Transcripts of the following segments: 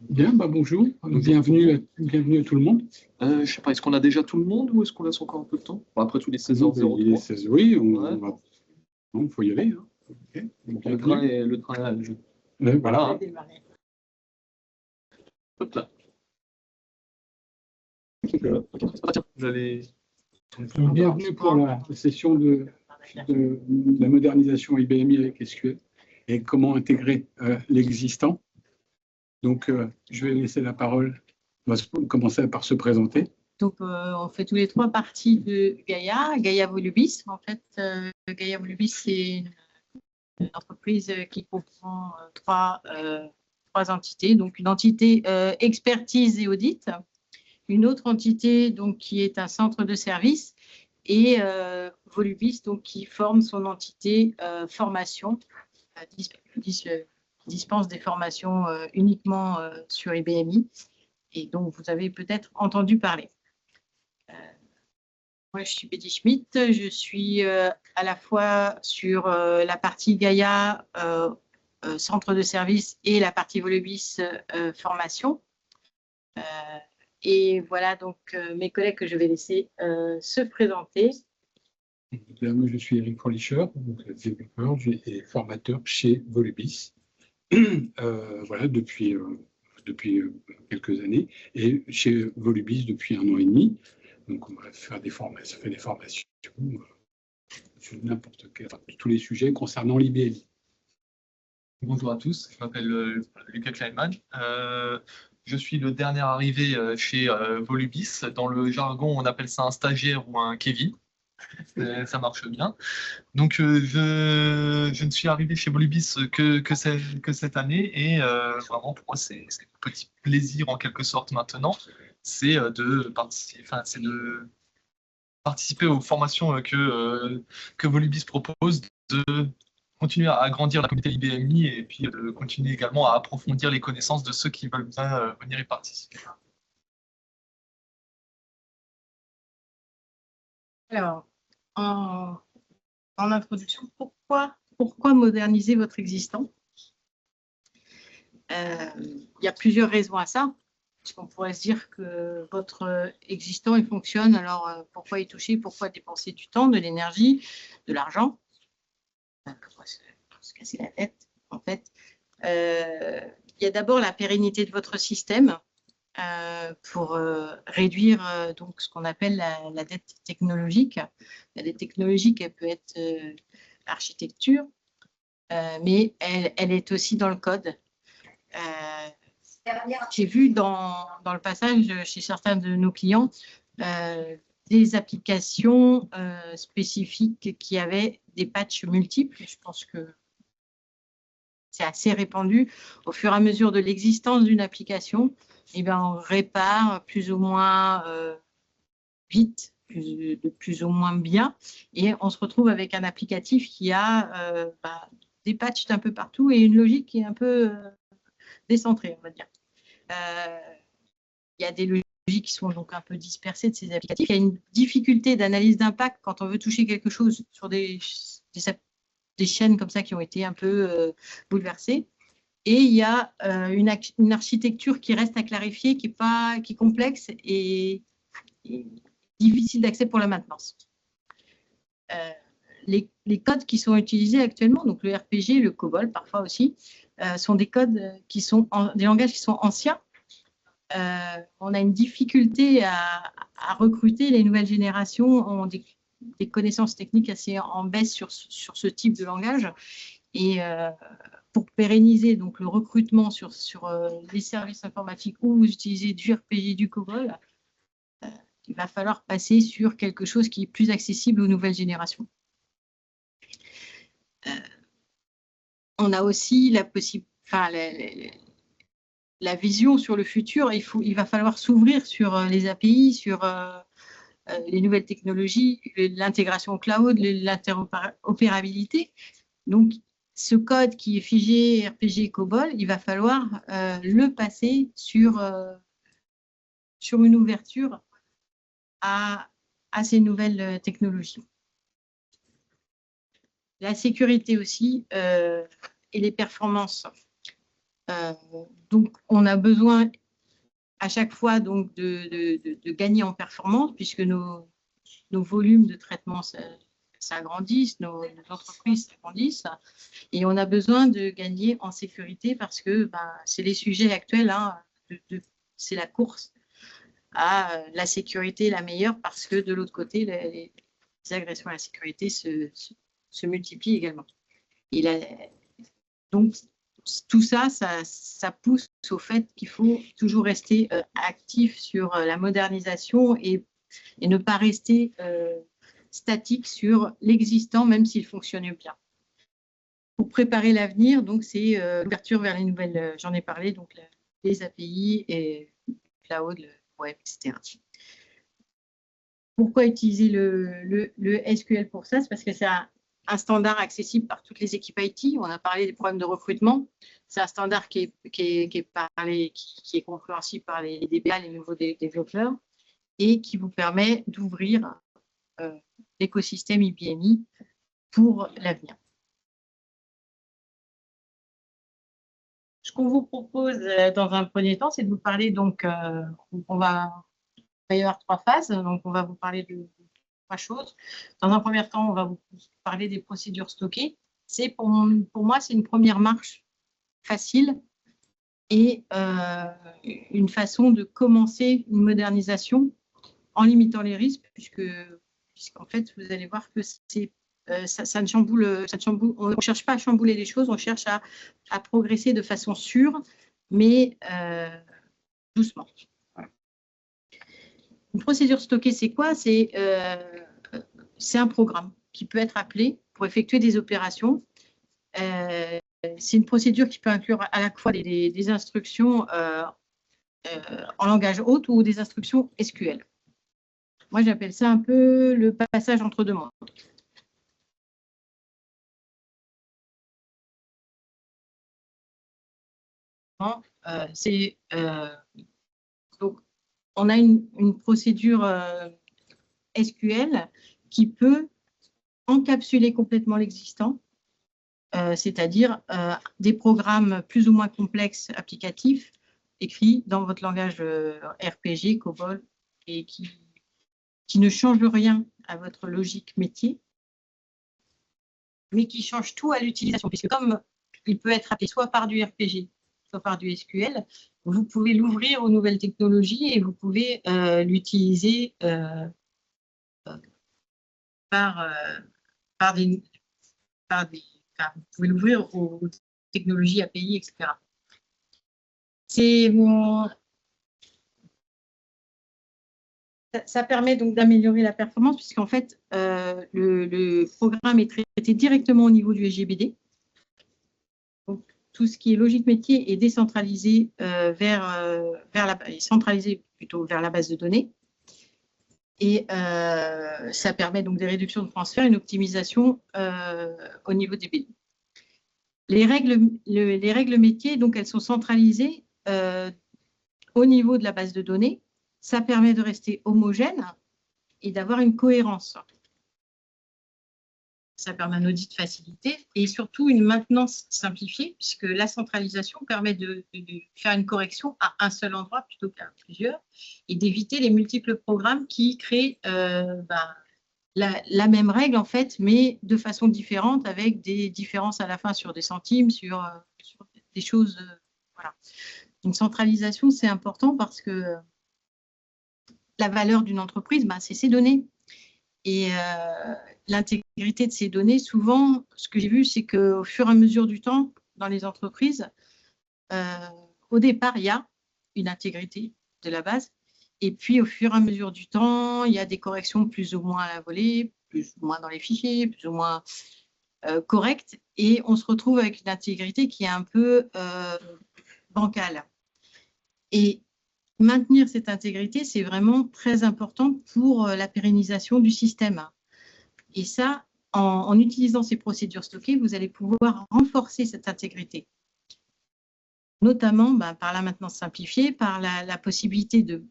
Bien, bonjour, bienvenue à tout le monde. Je ne sais pas, est-ce qu'on a déjà tout le monde ou est-ce qu'on laisse encore un peu de temps? Bon, après tous les 16h03. Il est 16, oui, il faut y aller. Hein. Okay. Le train est à la jeu. Voilà. Hop là. Vous allez... Bienvenue pour la session de la modernisation IBMI avec SQL et comment intégrer l'existant. Donc, je vais laisser la parole. On va commencer par se présenter. Donc, on fait tous les trois parties de Gaia, Gaia Volubis. En fait, Gaia Volubis, c'est une entreprise qui comprend trois entités. Donc, une entité expertise et audit, une autre entité donc, qui est un centre de service et Volubis donc, qui forme son entité formation, dispense des formations uniquement sur IBMI et dont vous avez peut-être entendu parler. Moi, je suis Betty Schmidt, je suis à la fois sur la partie Gaia, centre de service, et la partie Volubis, formation. Et voilà donc mes collègues que je vais laisser se présenter. Moi, je suis Eric Fröhlicher, développeur et formateur chez Volubis. Voilà, depuis quelques années, et chez Volubis depuis 1 an et demi. Donc, on va faire des formations, ça fait des formations sur n'importe quel, tous les sujets concernant l'IBMI. Bonjour à tous, je m'appelle Lucas Kleinman. Je suis le dernier arrivé chez Volubis. Dans le jargon, on appelle ça un stagiaire ou un Kevin. Ça marche bien. Donc, je ne suis arrivé chez Volubis que cette année et vraiment, pour moi, c'est un petit plaisir en quelque sorte maintenant. C'est de participer aux formations que Volubis propose, de continuer à agrandir la communauté IBMI et puis de continuer également à approfondir les connaissances de ceux qui veulent bien venir y participer. Alors, en introduction, pourquoi moderniser votre existant? Il y a plusieurs raisons à ça. Parce qu'on pourrait se dire que votre existant, il fonctionne, alors pourquoi y toucher, pourquoi dépenser du temps, de l'énergie, de l'argent? Pourquoi se casser la tête, en fait. Il y a d'abord la pérennité de votre système pour réduire donc ce qu'on appelle la dette technologique. La dette technologique, elle peut être l'architecture, mais elle est aussi dans le code. J'ai vu dans le passage chez certains de nos clients des applications spécifiques qui avaient des patchs multiples. Je pense que c'est assez répandu. Au fur et à mesure de l'existence d'une application, eh bien, on répare plus ou moins vite, de plus ou moins bien, et on se retrouve avec un applicatif qui a des patchs un peu partout et une logique qui est un peu décentrée, on va dire. Il y a des logiques qui sont donc un peu dispersées de ces applicatifs. Il y a une difficulté d'analyse d'impact quand on veut toucher quelque chose sur des chaînes comme ça qui ont été un peu bouleversées. Et il y a une architecture qui reste à clarifier, qui est complexe et difficile d'accès pour la maintenance. Les codes qui sont utilisés actuellement, donc le RPG, le COBOL parfois aussi, sont des codes qui sont des langages qui sont anciens. On a une difficulté à recruter. Les nouvelles générations ont des connaissances techniques assez en baisse sur ce type de langage. Et pour pérenniser donc, le recrutement sur les services informatiques où vous utilisez du RPG, du COBOL, il va falloir passer sur quelque chose qui est plus accessible aux nouvelles générations. On a aussi la vision sur le futur. Il va falloir s'ouvrir sur les API, sur les nouvelles technologies, l'intégration cloud, l'interopérabilité. Donc, ce code qui est figé RPG COBOL, il va falloir le passer sur une ouverture à ces nouvelles technologies. La sécurité aussi et les performances. Donc, on a besoin à chaque fois donc, de gagner en performance, puisque nos volumes de traitement s'agrandissent, nos entreprises s'agrandissent, et on a besoin de gagner en sécurité parce que c'est les sujets actuels, hein, c'est la course à la sécurité la meilleure, parce que de l'autre côté, les agressions à la sécurité se multiplient également. Donc, tout ça, ça pousse au fait qu'il faut toujours rester actif sur la modernisation et ne pas rester statique sur l'existant, même s'il fonctionne bien. Pour préparer l'avenir, donc c'est l'ouverture vers les nouvelles, j'en ai parlé, donc les API et cloud, le web, etc. Pourquoi utiliser le SQL pour ça? C'est parce que c'est un standard accessible par toutes les équipes IT. On a parlé des problèmes de recrutement. C'est un standard qui est compréhensible par les DBA, les nouveaux développeurs, et qui vous permet d'ouvrir l'écosystème IBMI pour l'avenir. Ce qu'on vous propose dans un premier temps, c'est de vous parler, donc, il va y avoir 3 phases, donc on va vous parler de 3 choses. Dans un premier temps, on va vous parler des procédures stockées. Pour moi, c'est une première marche facile et une façon de commencer une modernisation en limitant les risques, puisqu'en fait, vous allez voir que ça ne chamboule, on ne cherche pas à chambouler les choses, on cherche à progresser de façon sûre, mais doucement. Une procédure stockée, c'est quoi? C'est un programme qui peut être appelé pour effectuer des opérations. C'est une procédure qui peut inclure à la fois des instructions en langage hôte ou des instructions SQL. Moi, j'appelle ça un peu le passage entre deux mondes. Donc, on a une procédure SQL qui peut encapsuler complètement l'existant, c'est-à-dire des programmes plus ou moins complexes applicatifs écrits dans votre langage RPG, COBOL, et qui ne changent rien à votre logique métier, mais qui changent tout à l'utilisation, puisque comme il peut être appelé soit par du RPG, soit par du SQL, vous pouvez l'ouvrir aux nouvelles technologies et vous pouvez l'utiliser vous pouvez l'ouvrir aux technologies API, etc. Ça permet donc d'améliorer la performance, puisqu'en fait, le programme est traité directement au niveau du SGBD. Donc, tout ce qui est logique métier est décentralisé centralisé plutôt vers la base de données. Et ça permet donc des réductions de transfert et une optimisation au niveau des BD. Les règles métiers, donc, elles sont centralisées au niveau de la base de données. Ça permet de rester homogène et d'avoir une cohérence. Ça permet un audit facilité et surtout une maintenance simplifiée, puisque la centralisation permet de faire une correction à un seul endroit plutôt qu'à plusieurs et d'éviter les multiples programmes qui créent la même règle, en fait, mais de façon différente, avec des différences à la fin sur des centimes, sur des choses. Voilà. Une centralisation, c'est important parce que la valeur d'une entreprise, c'est ses données. Et l'intégrité de ces données, souvent, ce que j'ai vu, c'est qu'au fur et à mesure du temps, dans les entreprises, au départ, il y a une intégrité de la base. Et puis, au fur et à mesure du temps, il y a des corrections plus ou moins à la volée, plus ou moins dans les fichiers, plus ou moins correctes. Et on se retrouve avec une intégrité qui est un peu bancale. Et maintenir cette intégrité, c'est vraiment très important pour la pérennisation du système. Et ça, en utilisant ces procédures stockées, vous allez pouvoir renforcer cette intégrité, notamment par la maintenance simplifiée, par la possibilité de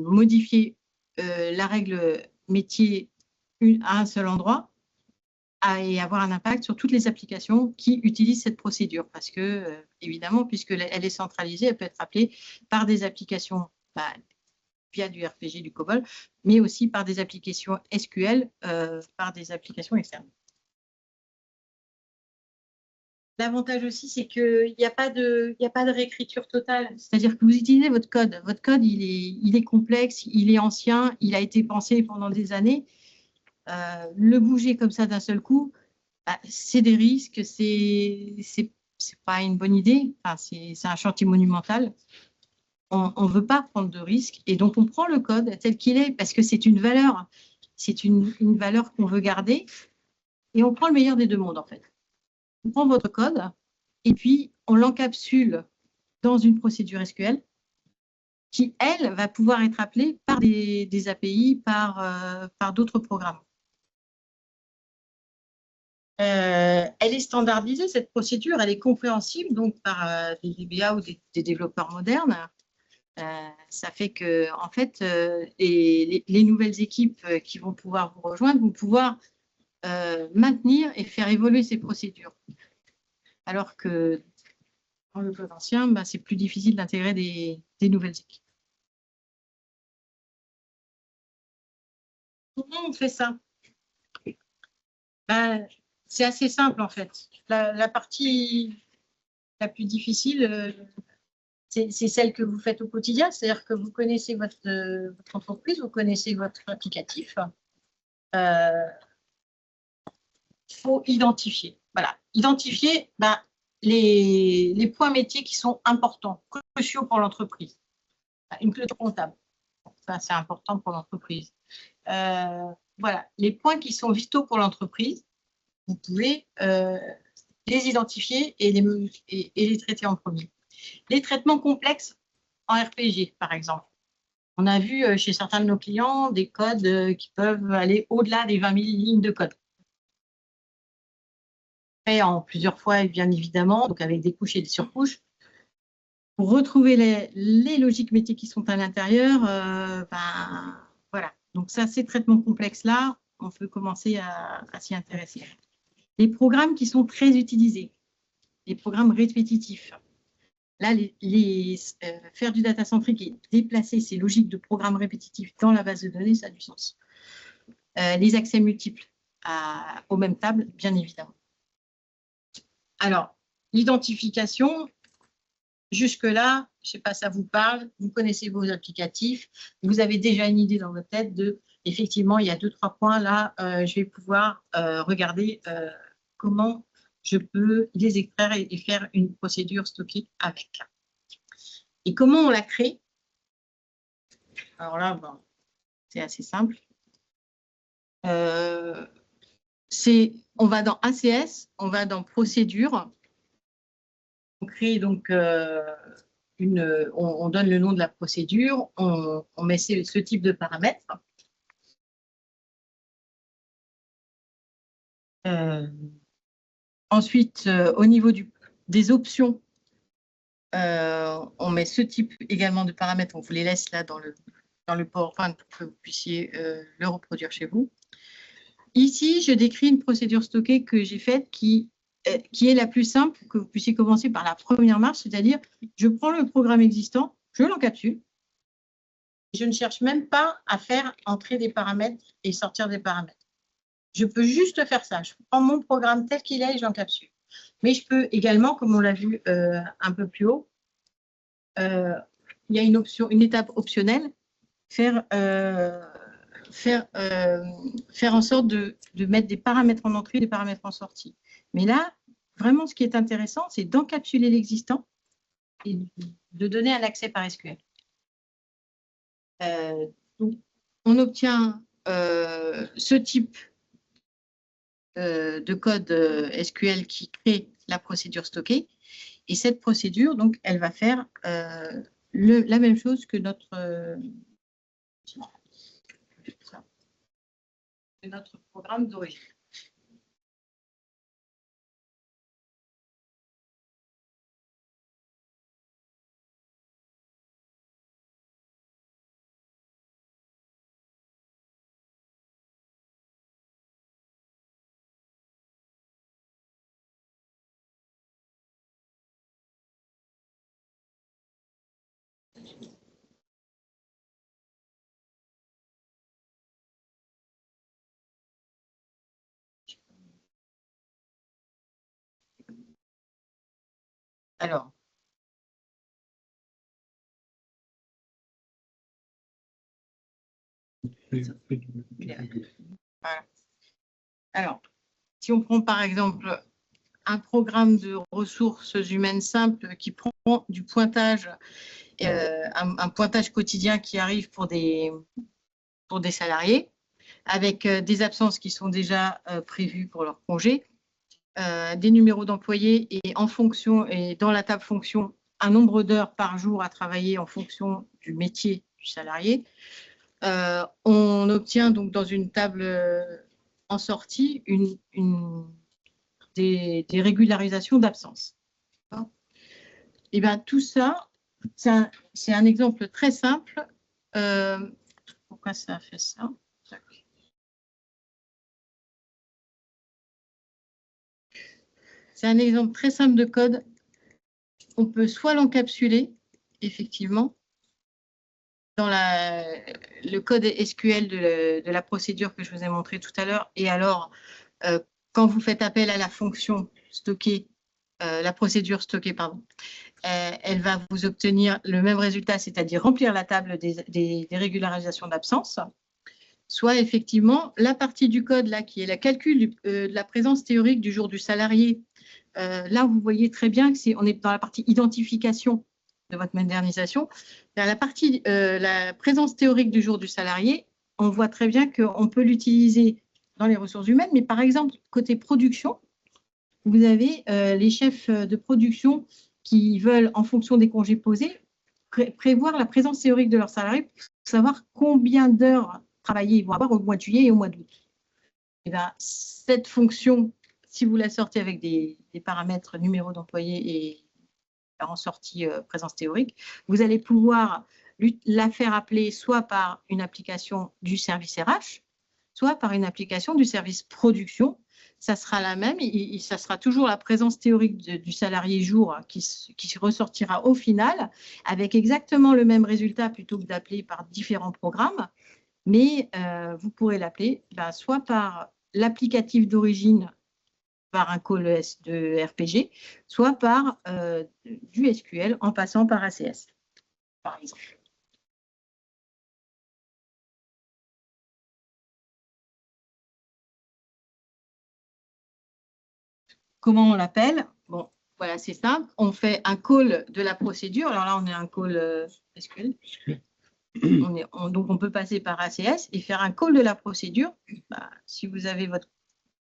modifier la règle métier à un seul endroit, et avoir un impact sur toutes les applications qui utilisent cette procédure. Parce que, évidemment, puisqu'elle est centralisée, elle peut être appelée par des applications via du RPG, du COBOL, mais aussi par des applications SQL, par des applications externes. L'avantage aussi, c'est qu'il n'y a pas de réécriture totale. C'est-à-dire que vous utilisez votre code. Votre code, il est complexe, il est ancien, il a été pensé pendant des années. Le bouger comme ça d'un seul coup, c'est des risques, c'est pas une bonne idée. Enfin, c'est un chantier monumental. On ne veut pas prendre de risques et donc on prend le code tel qu'il est parce que c'est une valeur. C'est une valeur qu'on veut garder et on prend le meilleur des deux mondes en fait. On prend votre code et puis on l'encapsule dans une procédure SQL qui, elle, va pouvoir être appelée par des API, par d'autres programmes. Elle est standardisée, cette procédure, elle est compréhensible donc par des DBA ou des développeurs modernes. Ça fait que, en fait, les nouvelles équipes qui vont pouvoir vous rejoindre vont pouvoir maintenir et faire évoluer ces procédures. Alors que dans le code ancien, c'est plus difficile d'intégrer des nouvelles équipes. Comment on fait ça? C'est assez simple en fait. La partie la plus difficile, c'est celle que vous faites au quotidien, c'est-à-dire que vous connaissez votre entreprise, vous connaissez votre applicatif. Il faut identifier. Voilà, identifier les points métiers qui sont importants, cruciaux pour l'entreprise. Une clôture comptable, ça c'est important pour l'entreprise. Voilà, les points qui sont vitaux pour l'entreprise, vous pouvez les identifier et les traiter en premier. Les traitements complexes en RPG, par exemple. On a vu chez certains de nos clients des codes qui peuvent aller au-delà des 20 000 lignes de code. Fait en plusieurs fois, bien évidemment, donc avec des couches et des surcouches. Pour retrouver les logiques métiers qui sont à l'intérieur, voilà. Donc ça, ces traitements complexes-là, on peut commencer à s'y intéresser. Les programmes qui sont très utilisés, les programmes répétitifs. Là, faire du data centric et déplacer ces logiques de programmes répétitifs dans la base de données, ça a du sens. Les accès multiples aux mêmes tables, bien évidemment. Alors, l'identification, jusque-là, je ne sais pas, ça vous parle, vous connaissez vos applicatifs, vous avez déjà une idée dans votre tête de, effectivement, il y a 2-3 points là, je vais pouvoir regarder comment je peux les extraire et faire une procédure stockée avec. Et comment on la crée? Alors là, c'est assez simple. On va dans ACS, on va dans procédure. On crée donc on donne le nom de la procédure, on met ce type de paramètres. Ensuite, au niveau des options, on met ce type également de paramètres. On vous les laisse là dans le PowerPoint pour que vous puissiez le reproduire chez vous. Ici, je décris une procédure stockée que j'ai faite qui est la plus simple, que vous puissiez commencer par la première marche, c'est-à-dire je prends le programme existant, je l'encapsule. Je ne cherche même pas à faire entrer des paramètres et sortir des paramètres. Je peux juste faire ça. Je prends mon programme tel qu'il est et je l'encapsule. Mais je peux également, comme on l'a vu un peu plus haut, il y a une étape optionnelle, faire en sorte de mettre des paramètres en entrée et des paramètres en sortie. Mais là, vraiment, ce qui est intéressant, c'est d'encapsuler l'existant et de donner un accès par SQL. Donc, on obtient ce type de code SQL qui crée la procédure stockée. Et cette procédure, donc, elle va faire la même chose que notre programme d'origine. Alors, voilà. Alors, si on prend par exemple un programme de ressources humaines simple qui prend du pointage, un pointage quotidien qui arrive pour des salariés, avec des absences qui sont déjà prévues pour leur congé, des numéros d'employés et en fonction, et dans la table fonction, un nombre d'heures par jour à travailler en fonction du métier du salarié. On obtient donc dans une table en sortie des régularisations d'absence. Et bien tout ça, c'est un exemple très simple. Pourquoi ça a fait ça? C'est un exemple très simple de code. On peut soit l'encapsuler, effectivement, dans le code SQL de la procédure que je vous ai montré tout à l'heure. Et alors, quand vous faites appel à la fonction stocker, la procédure stocker, pardon, elle va vous obtenir le même résultat, c'est-à-dire remplir la table des régularisations d'absence. Soit effectivement, la partie du code là, qui est le calcul de la présence théorique du jour du salarié. Là, vous voyez très bien qu'on est dans la partie identification de votre modernisation. Dans la partie la présence théorique du jour du salarié, on voit très bien qu'on peut l'utiliser dans les ressources humaines, mais par exemple, côté production, vous avez les chefs de production qui veulent, en fonction des congés posés, prévoir la présence théorique de leurs salariés pour savoir combien d'heures travaillées ils vont avoir au mois de juillet et au mois d'août. Et bien, cette fonction, si vous la sortez avec des paramètres numéro d'employé et en sortie présence théorique, vous allez pouvoir la faire appeler soit par une application du service RH, soit par une application du service production. Ça sera la même, ça sera toujours la présence théorique du salarié jour qui ressortira au final, avec exactement le même résultat plutôt que d'appeler par différents programmes. Mais vous pourrez l'appeler soit par l'applicatif d'origine, par un call de RPG, soit par du SQL en passant par ACS, par exemple. Comment on l'appelle? Bon, voilà, c'est simple. On fait un call de la procédure. Alors là, on est un call SQL. Donc, on peut passer par ACS et faire un call de la procédure. Si vous avez votre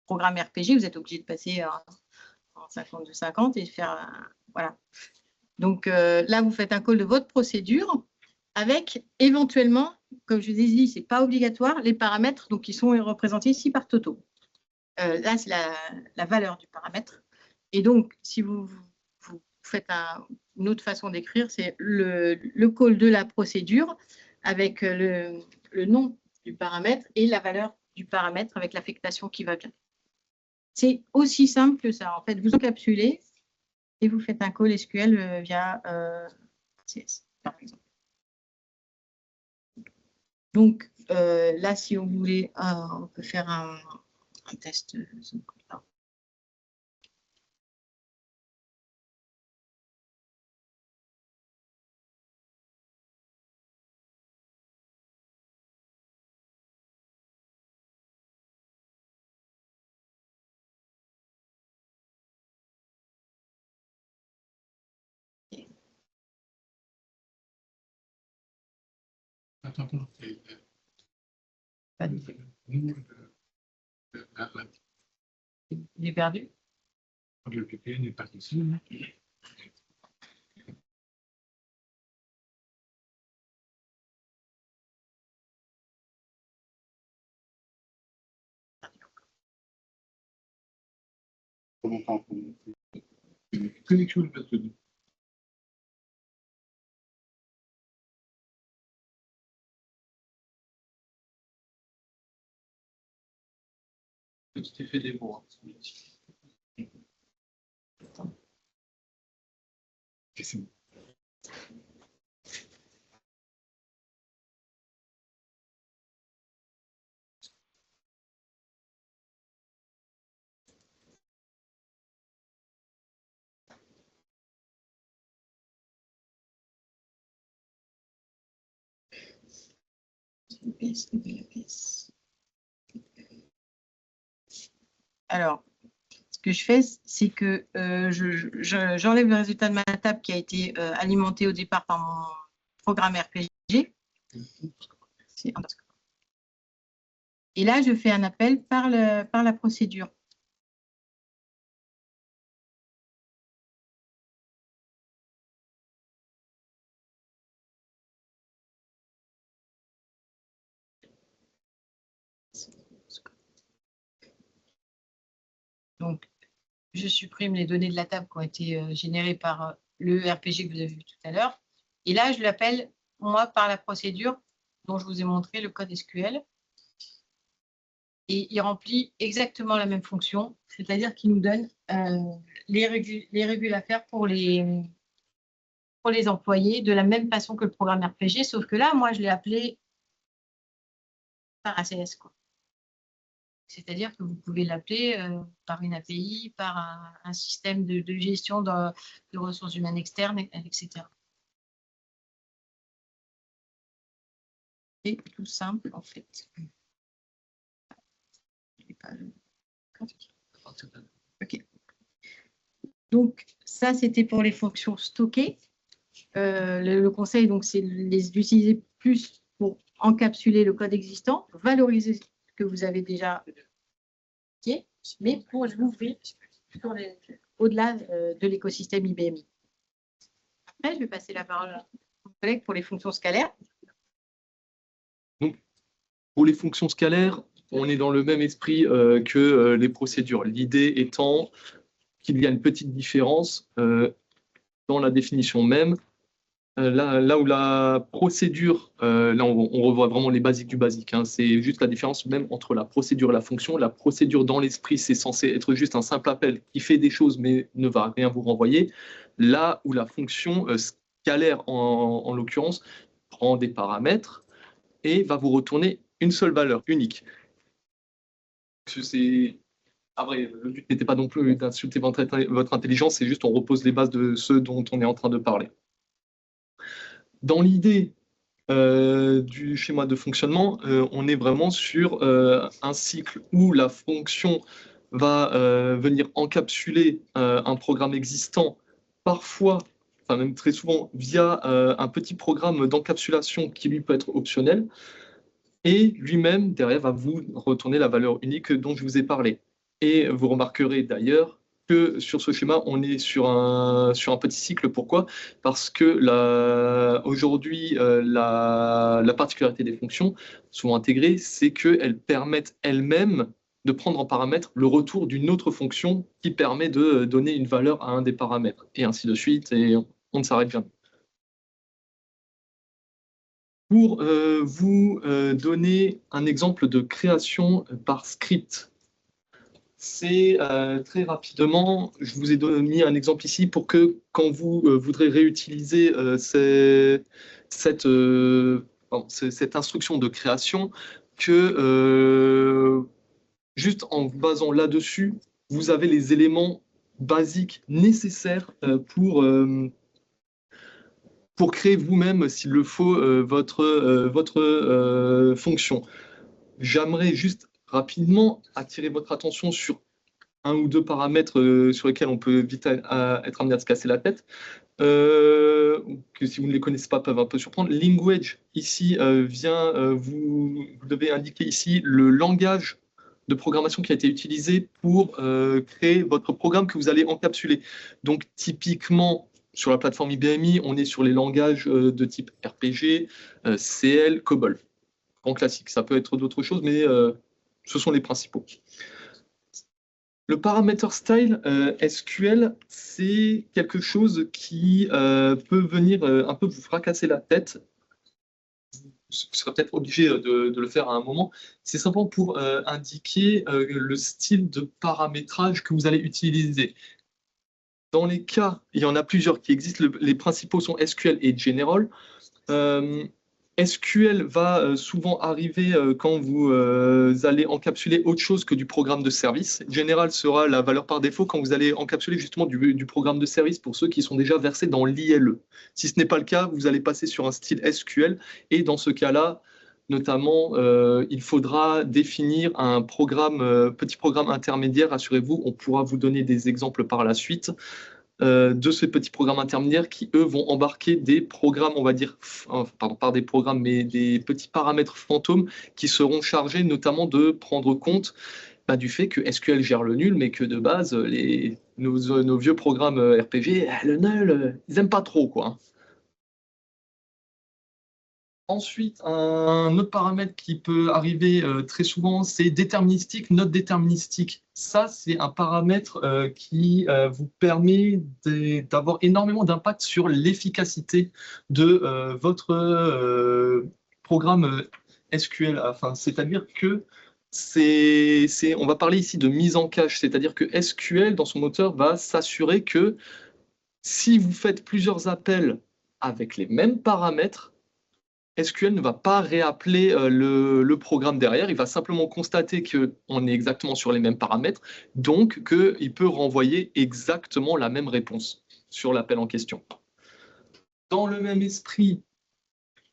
programme RPG, vous êtes obligé de passer en 52-50 et faire voilà. Donc là, vous faites un call de votre procédure avec éventuellement, comme je vous ai dit, ce n'est pas obligatoire, les paramètres donc, qui sont représentés ici par Toto. Là, c'est la valeur du paramètre. Et donc, si vous faites une autre façon d'écrire, c'est le call de la procédure avec le nom du paramètre et la valeur du paramètre avec l'affectation qui va bien. C'est aussi simple que ça. En fait, vous encapsulez et vous faites un call SQL via CS, par exemple. Donc, là, si on voulait, on peut faire un test. Attends, il est perdu. Le PP n'est pas ici. Connexion de personne. Petit effet démo. C'est bon. Alors, ce que je fais, c'est que j'enlève le résultat de ma table qui a été alimenté au départ par mon programme RPG. Et là, je fais un appel par la procédure. Donc, je supprime les données de la table qui ont été générées par le RPG que vous avez vu tout à l'heure. Et là, je l'appelle, moi, par la procédure dont je vous ai montré, le code SQL. Et il remplit exactement la même fonction, c'est-à-dire qu'il nous donne les régules à faire pour les employés de la même façon que le programme RPG, sauf que là, moi, je l'ai appelé par ACS, quoi. C'est-à-dire que vous pouvez l'appeler par une API, par un système de gestion de ressources humaines externes, etc. C'est tout simple, en fait. OK. Donc, ça, c'était pour les fonctions stockées. Le conseil, donc, c'est d'utiliser plus pour encapsuler le code existant, valoriser ce que vous avez déjà, mais pour l'ouvrir au-delà de l'écosystème IBMI. Après, je vais passer la parole à mon collègue pour les fonctions scalaires. Donc, pour les fonctions scalaires, on est dans le même esprit que les procédures. L'idée étant qu'il y a une petite différence dans la définition même. Là où la procédure, là on revoit vraiment les basiques du basique, hein, c'est juste la différence même entre la procédure et la fonction. La procédure dans l'esprit, c'est censé être juste un simple appel qui fait des choses mais ne va rien vous renvoyer. Là où la fonction scalaire en l'occurrence prend des paramètres et va vous retourner une seule valeur unique. Après, le but n'était pas non plus d'insulter votre intelligence, c'est juste on repose les bases de ce dont on est en train de parler. Dans l'idée du schéma de fonctionnement, on est vraiment sur un cycle où la fonction va venir encapsuler un programme existant, parfois, enfin même très souvent, via un petit programme d'encapsulation qui lui peut être optionnel, et lui-même, derrière, va vous retourner la valeur unique dont je vous ai parlé. Et vous remarquerez d'ailleurs que sur ce schéma, on est sur un petit cycle. Pourquoi ? Parce que aujourd'hui, la particularité des fonctions souvent intégrées, c'est qu'elles permettent elles-mêmes de prendre en paramètre le retour d'une autre fonction qui permet de donner une valeur à un des paramètres, et ainsi de suite, et on ne s'arrête jamais. Pour vous donner un exemple de création par script, c'est très rapidement, je vous ai mis un exemple ici pour que quand vous voudrez réutiliser cette instruction de création, que juste en vous basant là-dessus, vous avez les éléments basiques nécessaires pour créer vous-même, s'il le faut, votre fonction. J'aimerais juste rapidement attirer votre attention sur un ou deux paramètres sur lesquels on peut vite être amené à se casser la tête, que si vous ne les connaissez pas, peuvent un peu surprendre. Language, ici, vous devez indiquer ici le langage de programmation qui a été utilisé pour créer votre programme que vous allez encapsuler. Donc, typiquement, sur la plateforme IBMI, on est sur les langages de type RPG, CL, COBOL. Grand classique. Ça peut être d'autres choses, mais ce sont les principaux. Le paramètre style SQL, c'est quelque chose qui peut venir un peu vous fracasser la tête. Vous serez peut-être obligé de le faire à un moment. C'est simplement pour indiquer le style de paramétrage que vous allez utiliser. Dans les cas, il y en a plusieurs qui existent. Les principaux sont SQL et General. SQL va souvent arriver quand vous allez encapsuler autre chose que du programme de service. General sera la valeur par défaut quand vous allez encapsuler justement du programme de service pour ceux qui sont déjà versés dans l'ILE. Si ce n'est pas le cas, vous allez passer sur un style SQL et dans ce cas-là, Notamment, il faudra définir un programme, petit programme intermédiaire, rassurez-vous, on pourra vous donner des exemples par la suite de ces petits programmes intermédiaires qui, eux, vont embarquer des programmes, on va dire, pardon, pas des programmes, mais des petits paramètres fantômes qui seront chargés notamment de prendre compte du fait que SQL gère le nul, mais que de base, nos vieux programmes RPG, le nul, ils n'aiment pas trop, quoi. Ensuite, un autre paramètre qui peut arriver très souvent, c'est déterministique, note déterministique. Ça, c'est un paramètre qui vous permet d'avoir énormément d'impact sur l'efficacité de votre programme SQL. Enfin, c'est-à-dire que on va parler ici de mise en cache, c'est-à-dire que SQL, dans son moteur, va s'assurer que si vous faites plusieurs appels avec les mêmes paramètres, SQL ne va pas réappeler le programme derrière, il va simplement constater qu'on est exactement sur les mêmes paramètres, donc qu'il peut renvoyer exactement la même réponse sur l'appel en question. Dans le même esprit,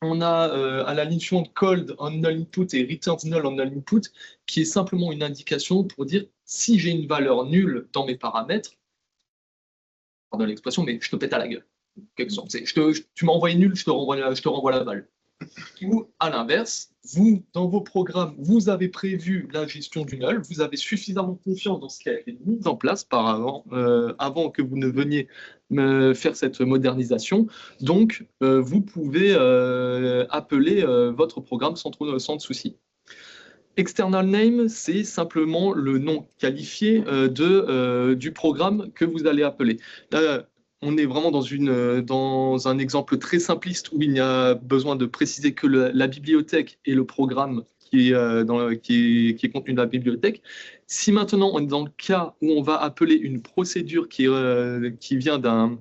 on a à la ligne suivante called on null input et returns null on null input, qui est simplement une indication pour dire si j'ai une valeur nulle dans mes paramètres, pardon l'expression, mais je te pète à la gueule. Tu m'as envoyé nul, je te renvoie la balle. Ou à l'inverse, vous, dans vos programmes, vous avez prévu la gestion du null, vous avez suffisamment confiance dans ce qui a été mis en place avant que vous ne veniez faire cette modernisation. Donc, vous pouvez appeler votre programme sans de souci. External name, c'est simplement le nom qualifié du programme que vous allez appeler. Là, on est vraiment dans un exemple très simpliste où il n'y a besoin de préciser que la bibliothèque et le programme qui est contenu dans la bibliothèque. Si maintenant on est dans le cas où on va appeler une procédure qui vient d'un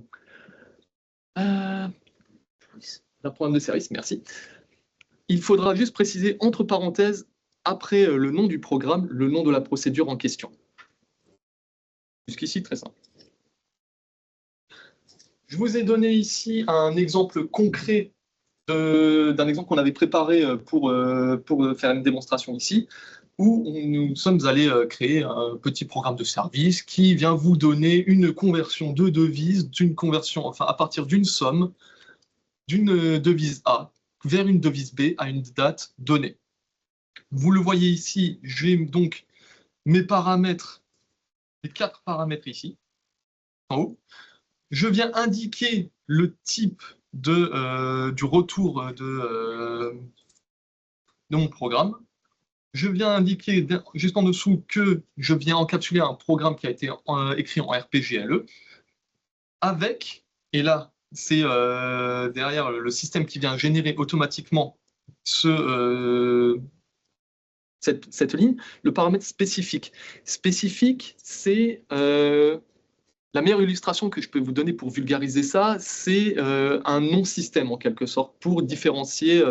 programme de service, merci, il faudra juste préciser entre parenthèses, après le nom du programme, le nom de la procédure en question. Jusqu'ici, très simple. Je vous ai donné ici un exemple concret d'un exemple qu'on avait préparé pour faire une démonstration ici, où nous sommes allés créer un petit programme de service qui vient vous donner une conversion de devise, à partir d'une somme, d'une devise A vers une devise B à une date donnée. Vous le voyez ici, j'ai donc mes paramètres, les 4 paramètres ici, en haut. Je viens indiquer le type du retour de mon programme. Je viens indiquer juste en dessous que je viens encapsuler un programme qui a été écrit en RPGLE avec, et là, c'est derrière le système qui vient générer automatiquement cette ligne, le paramètre spécifique. Spécifique, c'est la meilleure illustration que je peux vous donner pour vulgariser ça, c'est un non-système en quelque sorte, pour différencier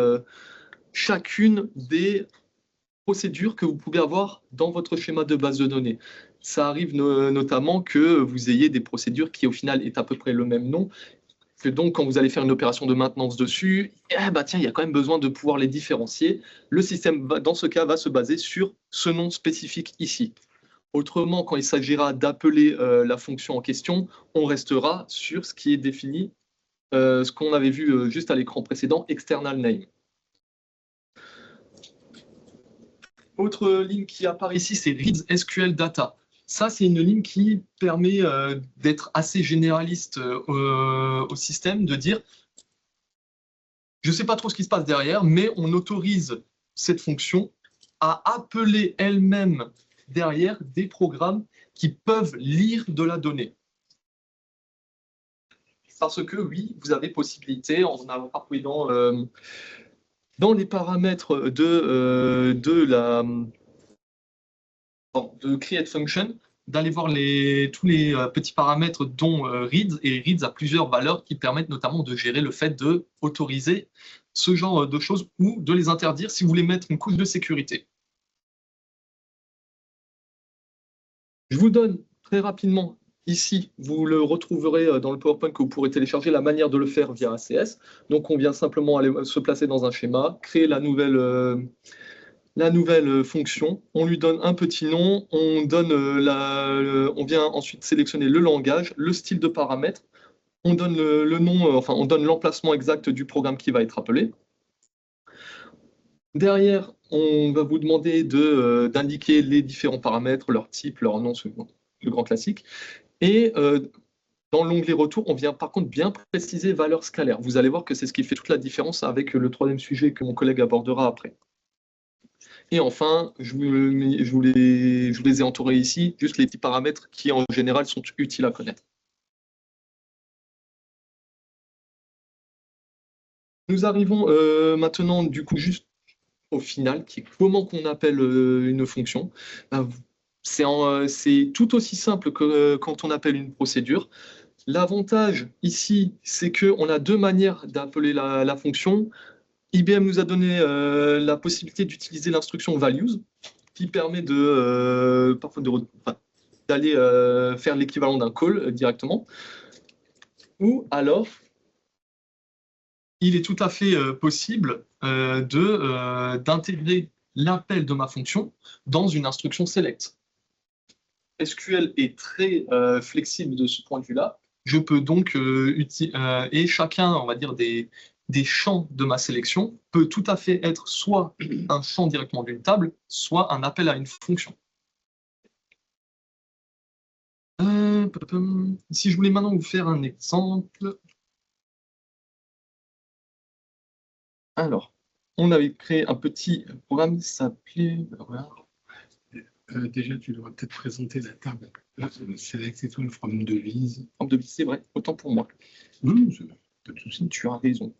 chacune des procédures que vous pouvez avoir dans votre schéma de base de données. Ça arrive notamment que vous ayez des procédures qui au final est à peu près le même nom, que donc quand vous allez faire une opération de maintenance dessus, tiens, il y a quand même besoin de pouvoir les différencier. Le système, dans ce cas, va se baser sur ce nom spécifique ici. Autrement, quand il s'agira d'appeler la fonction en question, on restera sur ce qui est défini, ce qu'on avait vu juste à l'écran précédent, external name. Autre ligne qui apparaît ici, c'est reads SQL data. Ça, c'est une ligne qui permet d'être assez généraliste au système, de dire je ne sais pas trop ce qui se passe derrière, mais on autorise cette fonction à appeler elle-même derrière des programmes qui peuvent lire de la donnée. Parce que oui, vous avez possibilité, on en a parlé dans les paramètres de create function, d'aller voir tous les petits paramètres dont reads, et reads a plusieurs valeurs qui permettent notamment de gérer le fait d'autoriser ce genre de choses ou de les interdire si vous voulez mettre une couche de sécurité. Je vous donne très rapidement ici, vous le retrouverez dans le PowerPoint que vous pourrez télécharger, la manière de le faire via ACS. Donc, on vient simplement aller se placer dans un schéma, créer la nouvelle fonction, on lui donne un petit nom, on vient ensuite sélectionner le langage, le style de paramètre, on donne le nom, on donne l'emplacement exact du programme qui va être appelé. Derrière, on va vous demander d'indiquer les différents paramètres, leur type, leur nom, le grand classique. Et dans l'onglet retour, on vient par contre bien préciser valeur scalaire. Vous allez voir que c'est ce qui fait toute la différence avec le troisième sujet que mon collègue abordera après. Et enfin, je vous les ai entourés ici, juste les petits paramètres qui en général sont utiles à connaître. Nous arrivons maintenant du coup juste au final, qui est comment qu'on appelle une fonction. C'est tout aussi simple que quand on appelle une procédure. L'avantage ici, c'est qu'on a deux manières d'appeler la fonction. IBM nous a donné la possibilité d'utiliser l'instruction values, qui permet parfois d'aller faire l'équivalent d'un call directement. Ou alors, il est tout à fait possible d'intégrer l'appel de ma fonction dans une instruction select. SQL est très flexible de ce point de vue-là. Je peux donc et chacun, on va dire, des champs de ma sélection peut tout à fait être soit un champ directement d'une table, soit un appel à une fonction. Si je voulais maintenant vous faire un exemple. Alors, on avait créé un petit programme qui s'appelait. Déjà, tu devrais peut-être présenter la table. Select Étoile from devise. Forme de devise, c'est vrai, autant pour moi. Non, pas de souci. Tu as raison.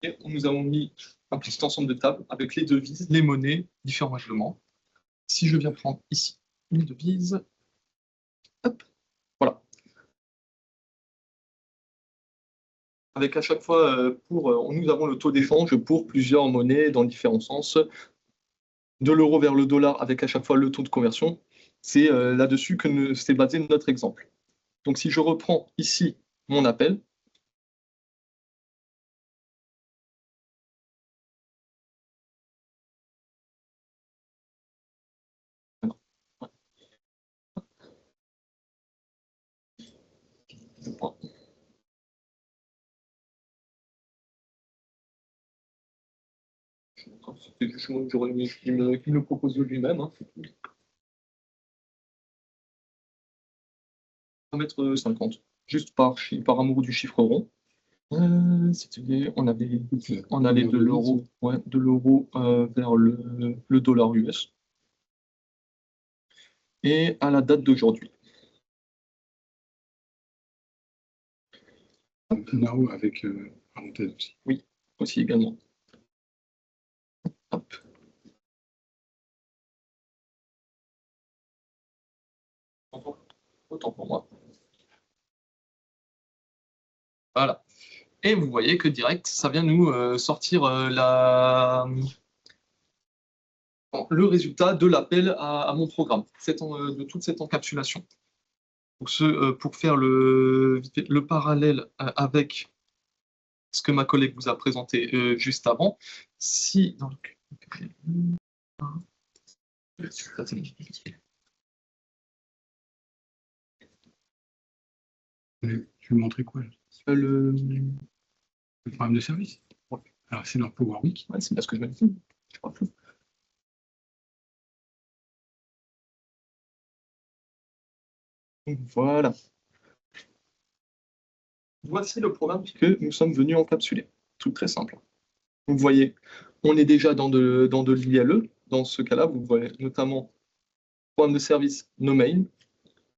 Et nous avons mis un petit ensemble de tables avec les devises, les monnaies, différents règlements. Si je viens prendre ici une devise, hop, voilà. Avec à chaque fois, nous avons le taux d'échange pour plusieurs monnaies dans différents sens. De l'euro vers le dollar avec à chaque fois le taux de conversion. C'est là-dessus que s'est basé notre exemple. Donc si je reprends ici mon appel, c'était du chemin que j'aurais aimé qu'il me le propose de lui-même. Hein. On va mettre 50, juste par amour du chiffre rond. On allait de l'euro vers le dollar US. Et à la date d'aujourd'hui. Now avec parenthèse aussi. Oui, aussi également. Hop. Autant pour moi. Voilà. Et vous voyez que direct, ça vient nous sortir le résultat de l'appel à mon programme, de toute cette encapsulation. Pour faire le parallèle avec ce que ma collègue vous a présenté juste avant, si dans le... Tu veux montrer quoi le programme de service. Ouais. Alors c'est dans Power Week. Ouais, c'est bien ce que je me dis. Je crois que... Voilà. Voici le programme que nous sommes venus encapsuler. Tout très simple. Vous voyez, on est déjà dans de l'ILE. Dans ce cas-là, vous voyez notamment programme de service no main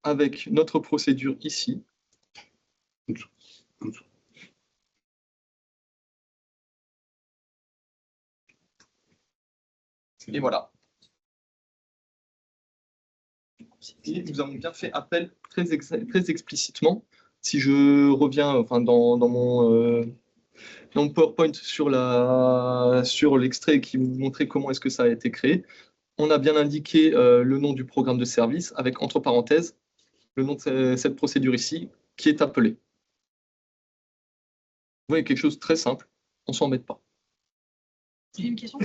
avec notre procédure ici. Et voilà. Et nous avons bien fait appel très explicitement. Si je reviens enfin, dans mon PowerPoint sur l'extrait qui vous montrait comment est-ce que ça a été créé, on a bien indiqué le nom du programme de service avec entre parenthèses le nom de cette procédure ici qui est appelée. Vous voyez, quelque chose de très simple, on ne s'embête pas. J'ai une question.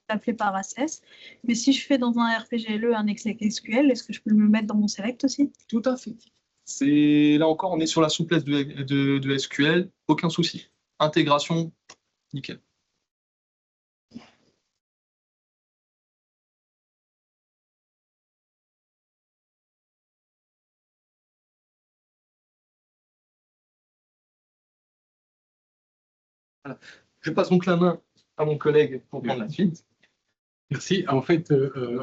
Appelé par ACS, mais si je fais dans un RPGLE un exec SQL, est-ce que je peux le mettre dans mon select aussi? Tout à fait. Là encore, on est sur la souplesse de SQL, aucun souci. Intégration, nickel. Voilà. Je passe donc la main à mon collègue pour prendre la suite. Merci. En fait,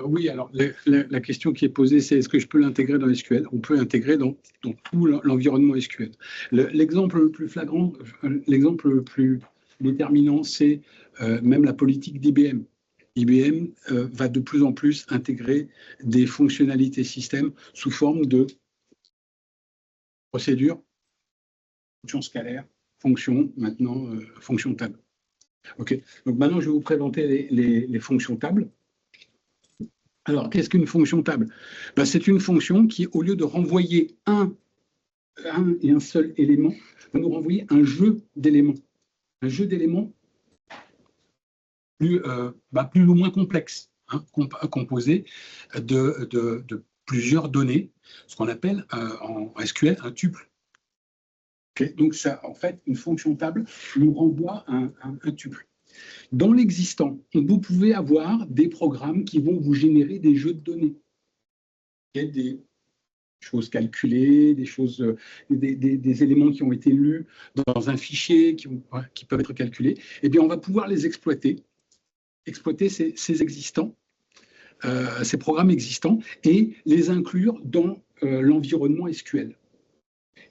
oui, alors la question qui est posée, c'est est-ce que je peux l'intégrer dans SQL? On peut l'intégrer dans tout l'environnement SQL. L'exemple le plus flagrant, l'exemple le plus déterminant, c'est même la politique d'IBM. IBM va de plus en plus intégrer des fonctionnalités système sous forme de procédures, fonctions scalaires, fonctions, maintenant fonctions tables. Ok. Donc maintenant, je vais vous présenter les fonctions tables. Alors, qu'est-ce qu'une fonction table? Ben, c'est une fonction qui, au lieu de renvoyer un et un seul élément, va nous renvoyer un jeu d'éléments. Un jeu d'éléments plus ou moins complexe, hein, composé de plusieurs données, ce qu'on appelle en SQL un tuple. Okay. Donc, ça, en fait, une fonction table nous renvoie un tuple. Dans l'existant, vous pouvez avoir des programmes qui vont vous générer des jeux de données. Il y a des choses calculées, des choses, des éléments qui ont été lus dans un fichier qui peuvent être calculés. Eh bien, on va pouvoir les exploiter ces existants, ces programmes existants, et les inclure dans l'environnement SQL.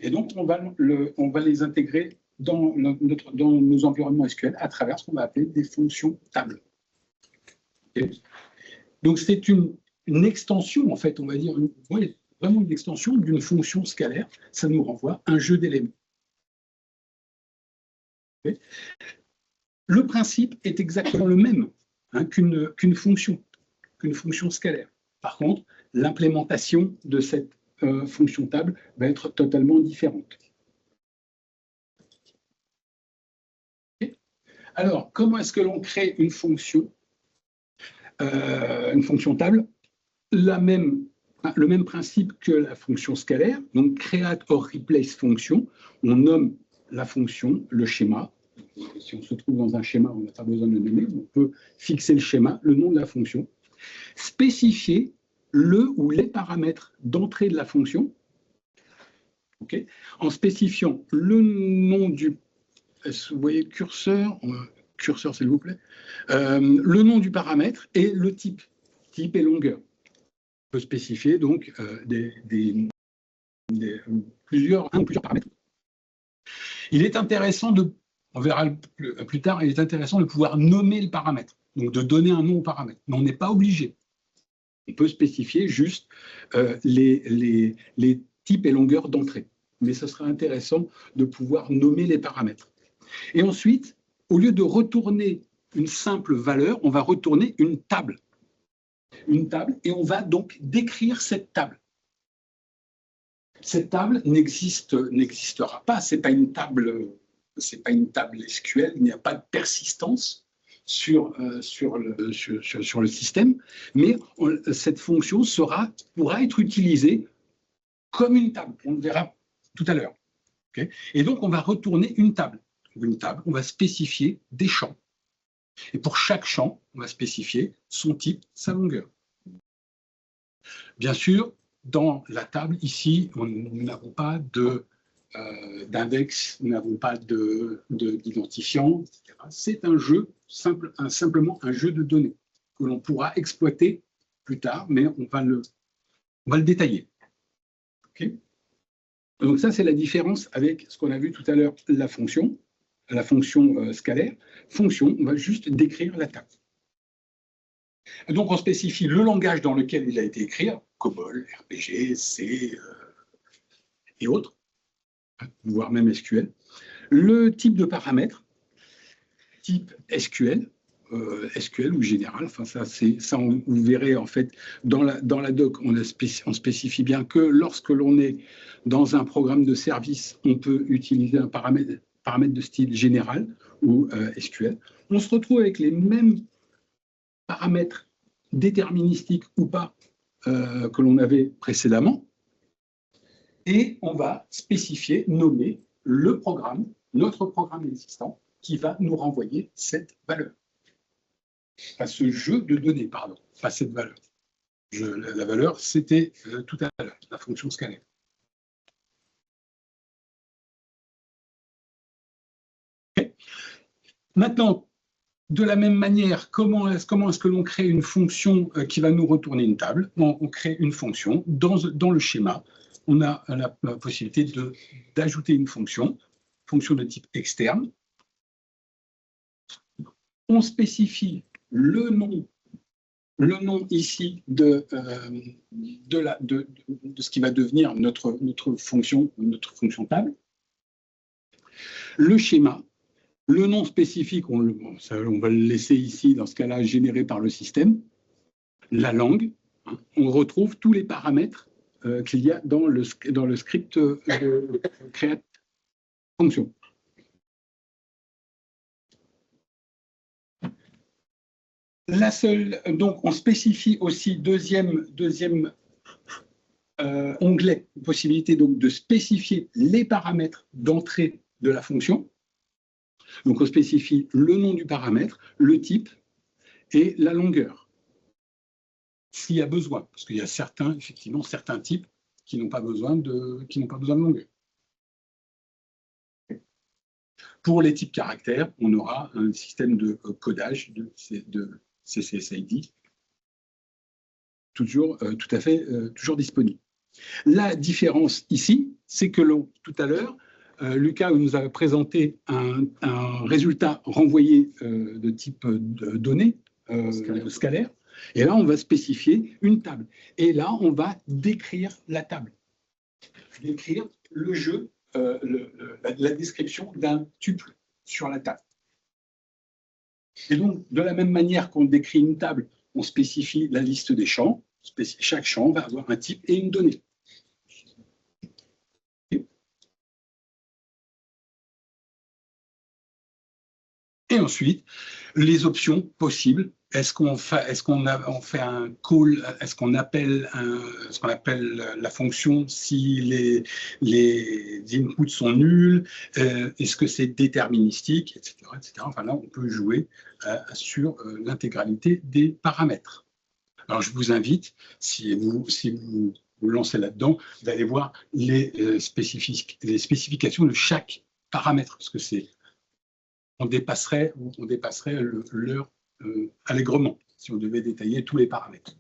Et donc, on va les intégrer dans nos environnements SQL à travers ce qu'on va appeler des fonctions tables. Okay. Donc, c'est une extension, en fait, on va dire, vraiment une extension d'une fonction scalaire. Ça nous renvoie un jeu d'éléments. Okay. Le principe est exactement le même, hein, qu'une fonction scalaire. Par contre, l'implémentation de cette fonction table va être totalement différente. Okay. Alors, comment est-ce que l'on crée une fonction table? Le même principe que la fonction scalaire, donc create or replace fonction. On nomme la fonction, le schéma. Si on se trouve dans un schéma, on n'a pas besoin de le nommer, on peut fixer le schéma, le nom de la fonction, spécifier le ou les paramètres d'entrée de la fonction, okay, en spécifiant le nom du... Vous voyez le curseur, s'il vous plaît, le nom du paramètre et le type et longueur. On peut spécifier donc plusieurs paramètres. Il est intéressant on verra plus tard, il est intéressant de pouvoir nommer le paramètre, donc de donner un nom au paramètre, mais on n'est pas obligé. On peut spécifier juste les types et longueurs d'entrée, mais ce sera intéressant de pouvoir nommer les paramètres. Et ensuite, au lieu de retourner une simple valeur, on va retourner une table. Et on va donc décrire cette table. Cette table n'existera pas, c'est pas une table SQL, il n'y a pas de persistance sur le système, mais cette fonction pourra être utilisée comme une table, on le verra tout à l'heure. Okay. Et donc, on va retourner une table, on va spécifier des champs. Et pour chaque champ, on va spécifier son type, sa longueur. Bien sûr, dans la table, ici, nous n'avons pas d'index, nous n'avons pas d'identifiant, etc. C'est un jeu, simplement un jeu de données que l'on pourra exploiter plus tard, mais on va le détailler. Okay. Donc ça, c'est la différence avec ce qu'on a vu tout à l'heure, la fonction scalaire. Fonction, on va juste décrire la table. Donc, on spécifie le langage dans lequel il a été écrit, COBOL, RPG, C et autres, voire même SQL. Le type de paramètre, type SQL, SQL ou général, enfin ça, vous verrez en fait dans la doc, on spécifie bien que lorsque l'on est dans un programme de service, on peut utiliser un paramètre de style général ou SQL. On se retrouve avec les mêmes paramètres déterministiques ou pas que l'on avait précédemment, et on va spécifier, nommer le programme, notre programme existant, qui va nous renvoyer cette valeur. Pas ce jeu de données, pardon, pas cette valeur. La valeur, c'était tout à l'heure, la fonction scalaire. Okay. Maintenant, de la même manière, comment est-ce que l'on crée une fonction qui va nous retourner une table? On crée une fonction. Dans le schéma, on a la possibilité d'ajouter une fonction de type externe. On spécifie le nom ici de ce qui va devenir notre fonction table. Le schéma, le nom spécifique, on va le laisser ici, dans ce cas-là, généré par le système. La langue, hein, on retrouve tous les paramètres qu'il y a dans le script de create fonction. Donc, on spécifie aussi deuxième onglet, possibilité donc de spécifier les paramètres d'entrée de la fonction. Donc, on spécifie le nom du paramètre, le type et la longueur, s'il y a besoin, parce qu'il y a effectivement certains types qui n'ont pas besoin de longueur. Pour les types caractères, on aura un système de codage de CCSID, toujours disponible. La différence ici, c'est que tout à l'heure, Lucas nous a présenté un résultat renvoyé de type données scalaire, et là, on va spécifier une table. Et là, on va décrire la table, décrire le jeu, la description d'un tuple sur la table. Et donc, de la même manière qu'on décrit une table, on spécifie la liste des champs. Chaque champ va avoir un type et une donnée. Et ensuite, les options possibles. Est-ce qu'on fait un call, est-ce qu'on appelle la fonction si les inputs sont nuls, est-ce que c'est déterministique, etc., etc. Enfin là, on peut jouer sur l'intégralité des paramètres. Alors, je vous invite, si vous lancez là-dedans, d'aller voir les spécifications de chaque paramètre, parce que on dépasserait l'heure allègrement, si on devait détailler tous les paramètres.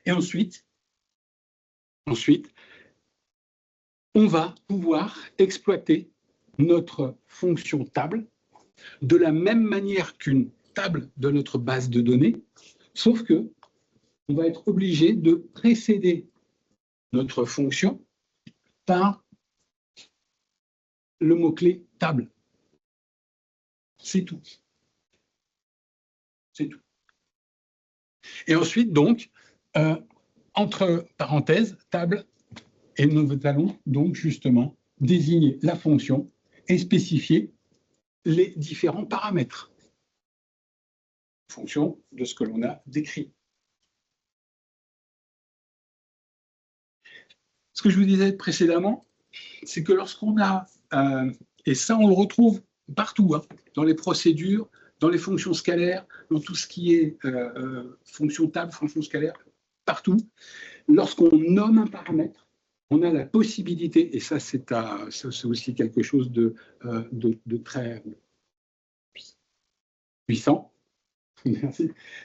Et ensuite, on va pouvoir exploiter notre fonction table de la même manière qu'une table de notre base de données, sauf que on va être obligé de précéder notre fonction par le mot-clé table. C'est tout. C'est tout. Et ensuite, donc, entre parenthèses, table, et nous allons donc justement désigner la fonction et spécifier les différents paramètres en fonction de ce que l'on a décrit. Ce que je vous disais précédemment, c'est que lorsqu'on a, et ça on le retrouve partout, hein, dans les procédures, dans les fonctions scalaires, dans tout ce qui est fonction table, fonction scalaire, partout, lorsqu'on nomme un paramètre, on a la possibilité, et ça c'est aussi quelque chose de très puissant,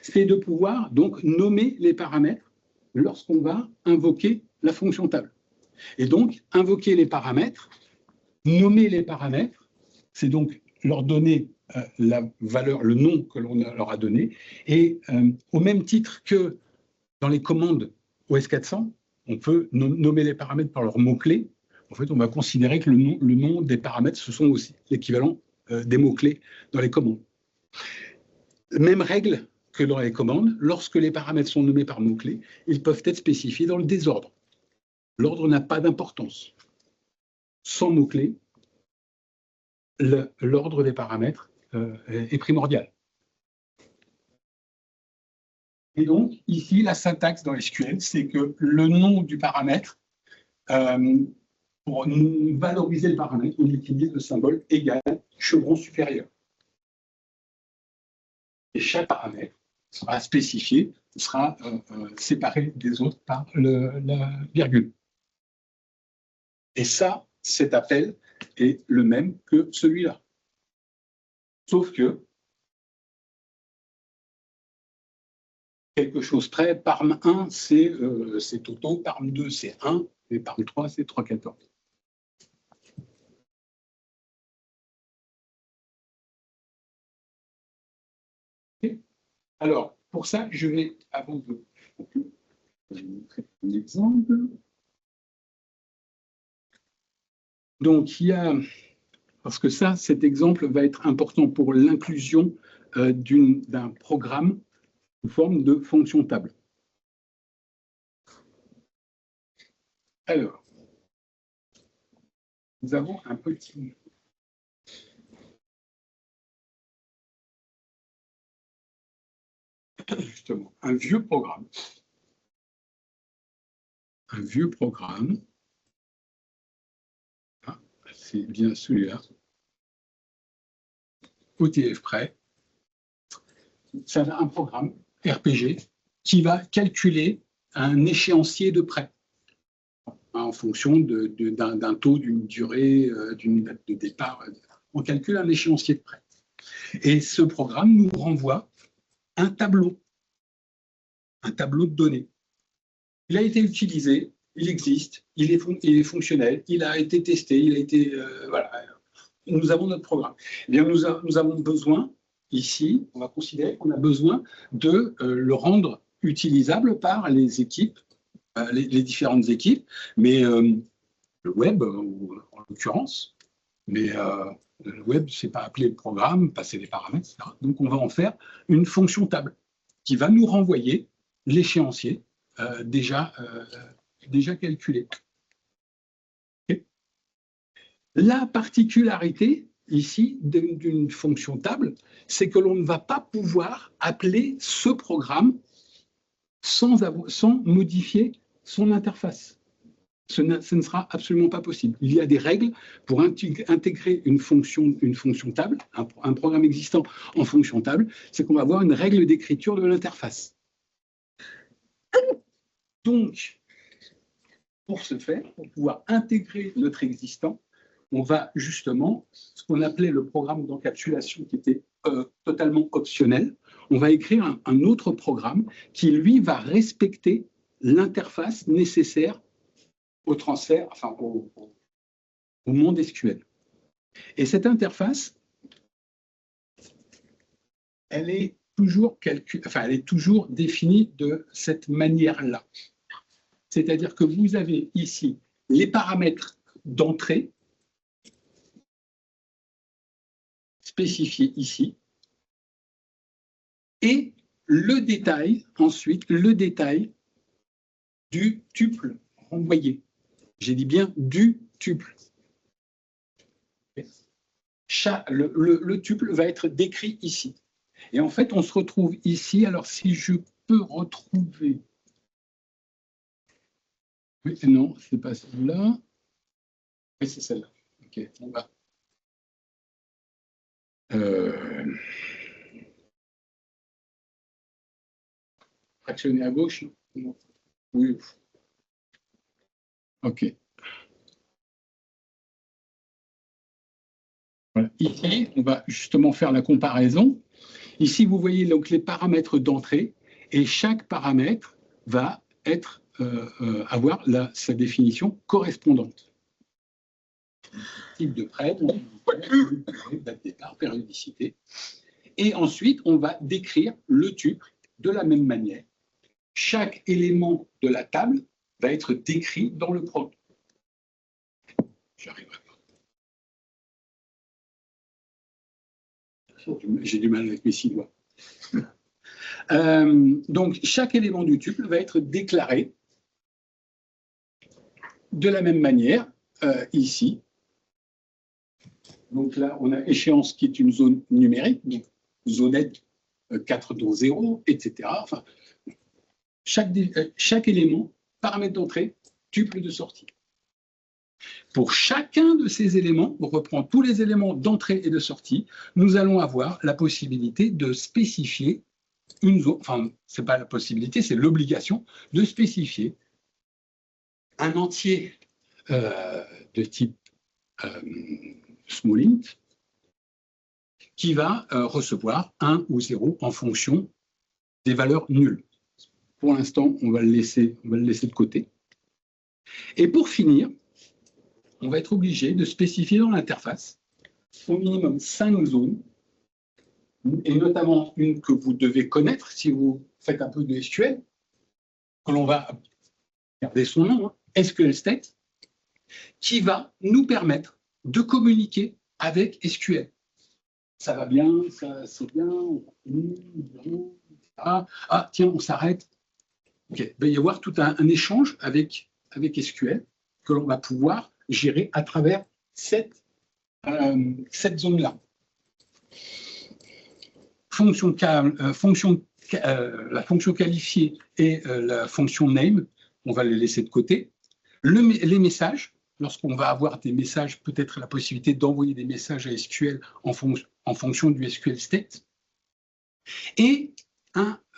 c'est de pouvoir donc nommer les paramètres lorsqu'on va invoquer la fonction table. Et donc, invoquer les paramètres, nommer les paramètres, c'est donc leur donner la valeur, le nom que l'on leur a donné. Et au même titre que dans les commandes OS400, on peut nommer les paramètres par leurs mots-clés. En fait, on va considérer que le nom des paramètres, ce sont aussi l'équivalent des mots-clés dans les commandes. Même règle que dans les commandes, lorsque les paramètres sont nommés par mots-clés, ils peuvent être spécifiés dans le désordre. L'ordre n'a pas d'importance. Sans mots-clés, l'ordre des paramètres est primordial. Et donc, ici, la syntaxe dans SQL, c'est que le nom du paramètre, pour valoriser le paramètre, on utilise le symbole égal chevron supérieur. Et chaque paramètre sera spécifié, sera séparé des autres par la virgule. Et ça, cet appel est le même que celui-là. Sauf que, quelque chose près, parm1, c'est Toto, parm2, c'est 1, et parm3, c'est 3,14. Alors, pour ça, je vais, avant de montrer un exemple. Donc, il y a, parce que ça, cet exemple va être important pour l'inclusion d'un programme sous forme de fonction table. Alors, nous avons un petit... Justement, un vieux programme. Un vieux programme. Ah, c'est bien celui-là. OTF prêt. Ça a un programme RPG qui va calculer un échéancier de prêt en fonction d'un taux, d'une durée, d'une date de départ. On calcule un échéancier de prêt. Et ce programme nous renvoie un tableau de données. Il a été utilisé, il existe, il est fonctionnel, il a été testé, il a été... voilà. Nous avons notre programme. Eh bien, nous avons besoin, ici, on va considérer qu'on a besoin de le rendre utilisable par les équipes, les différentes équipes, mais le web, en l'occurrence, mais le web, c'est pas appeler le programme, passer des paramètres, etc. Donc, on va en faire une fonction table qui va nous renvoyer l'échéancier déjà calculé. Okay. La particularité ici d'une fonction table, c'est que l'on ne va pas pouvoir appeler ce programme sans modifier son interface. Ce ne sera absolument pas possible. Il y a des règles pour intégrer une fonction table, un programme existant en fonction table, c'est qu'on va avoir une règle d'écriture de l'interface. Donc, pour ce faire, pour pouvoir intégrer notre existant, on va justement, ce qu'on appelait le programme d'encapsulation qui était totalement optionnel, on va écrire un autre programme qui, lui, va respecter l'interface nécessaire au transfert, enfin au monde SQL. Et cette interface, elle est toujours définie de cette manière-là. C'est-à-dire que vous avez ici les paramètres d'entrée spécifiés ici et le détail, ensuite, le détail du tuple renvoyé. J'ai dit bien du tuple. Le tuple va être décrit ici. Et en fait, on se retrouve ici. Alors, si je peux retrouver... Oui, non, c'est pas celle-là. Oui, c'est celle-là. OK, on va. Fractionner à gauche? Non. Oui. OK. Voilà. Ici, on va justement faire la comparaison. Ici, vous voyez donc les paramètres d'entrée et chaque paramètre va être, avoir sa définition correspondante. type de prêt, date de départ, périodicité. Et ensuite, on va décrire le tuple de la même manière. Chaque élément de la table va être décrit dans le programme. J'arriverai pas. J'ai du mal avec mes 6 doigts. Donc, chaque élément du tuple va être déclaré de la même manière, ici. Donc là, on a échéance qui est une zone numérique, donc zonette 4 dont 0, etc. Enfin, chaque élément, paramètre d'entrée, tuple de sortie. Pour chacun de ces éléments, on reprend tous les éléments d'entrée et de sortie, nous allons avoir la possibilité de spécifier une zone, enfin, ce n'est pas la possibilité, c'est l'obligation de spécifier un entier de type small int qui va recevoir 1 ou 0 en fonction des valeurs nulles. Pour l'instant, on va le laisser de côté. Et pour finir, on va être obligé de spécifier dans l'interface au minimum 5 zones, et notamment une que vous devez connaître si vous faites un peu de SQL, que l'on va garder son nom, hein, SQL State, qui va nous permettre de communiquer avec SQL. Ça va bien, c'est bien, on continue, ah, tiens, on s'arrête. Okay. Il va y avoir tout un échange avec SQL que l'on va pouvoir gérer à travers cette zone-là. La fonction qualifiée et la fonction name, on va les laisser de côté. Les messages, lorsqu'on va avoir des messages, peut-être la possibilité d'envoyer des messages à SQL en fonction du SQL state. Et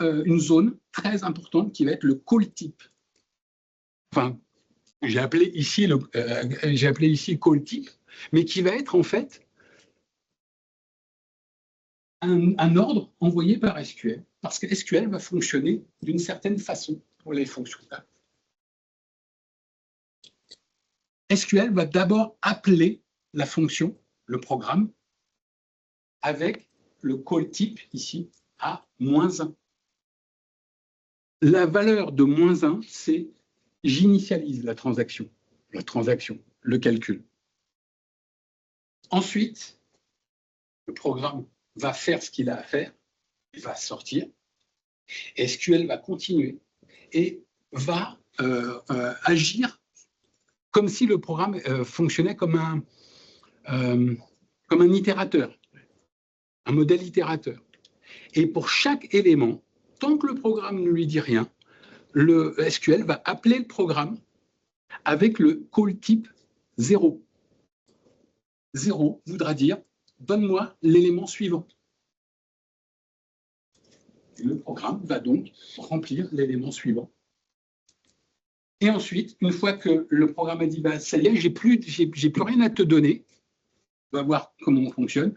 une zone très importante qui va être le call type. Enfin, j'ai appelé ici call type, mais qui va être en fait un ordre envoyé par SQL, parce que SQL va fonctionner d'une certaine façon pour les fonctions. SQL va d'abord appeler la fonction, le programme, avec le call type ici à -1. La valeur de -1, c'est j'initialise la transaction, le calcul. Ensuite, le programme va faire ce qu'il a à faire, il va sortir, SQL va continuer et va agir comme si le programme fonctionnait comme un itérateur, un modèle itérateur. Et pour chaque élément, tant que le programme ne lui dit rien, le SQL va appeler le programme avec le call type 0. 0 voudra dire donne-moi l'élément suivant. Et le programme va donc remplir l'élément suivant. Et ensuite, une fois que le programme a dit bah, ça y est, j'ai plus rien à te donner, on va voir comment on fonctionne,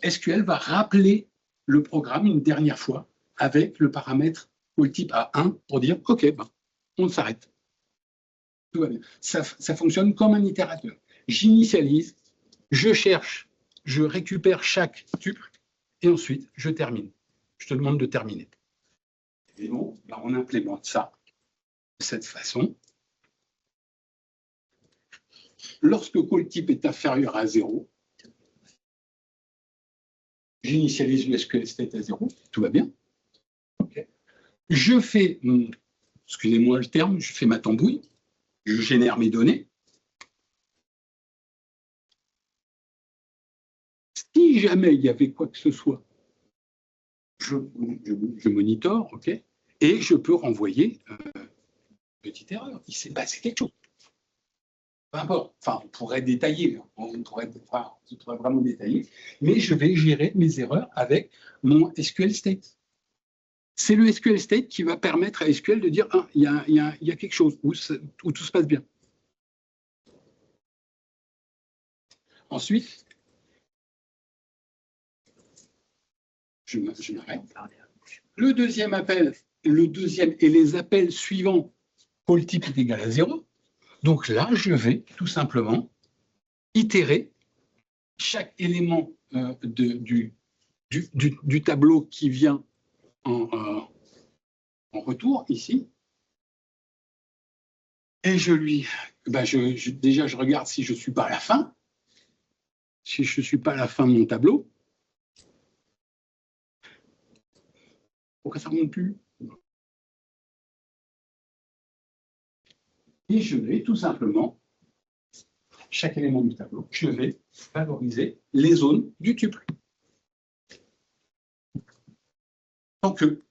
SQL va rappeler le programme une dernière fois avec le paramètre call type à 1 pour dire ok, ben, on s'arrête. Tout va bien. Ça fonctionne comme un itérateur. J'initialise, je cherche, je récupère chaque tuple et ensuite je termine. Je te demande de terminer. Et bon, ben, on implémente ça de cette façon. Lorsque call type est inférieur à 0, j'initialise le SQL state à 0, tout va bien. Okay. Je fais, excusez-moi le terme, je fais ma tambouille, je génère mes données. Si jamais il y avait quoi que ce soit, je monitore, ok, et je peux renvoyer petite erreur. Il s'est passé quelque chose. Peu importe. Enfin, on pourrait détailler, on pourrait vraiment détailler, mais je vais gérer mes erreurs avec mon SQL state. C'est le SQL state qui va permettre à SQL de dire ah, il y a quelque chose où tout se passe bien. Ensuite, je m'arrête. Le deuxième appel, et les appels suivants, call type est égal à 0. Donc là, je vais tout simplement itérer chaque élément du tableau qui vient en retour ici. Et déjà, je regarde si je ne suis pas à la fin. Si je ne suis pas à la fin de mon tableau, pourquoi ça ne remonte plus? Et je vais tout simplement, chaque élément du tableau, je vais valoriser les zones du tuple. Tant que.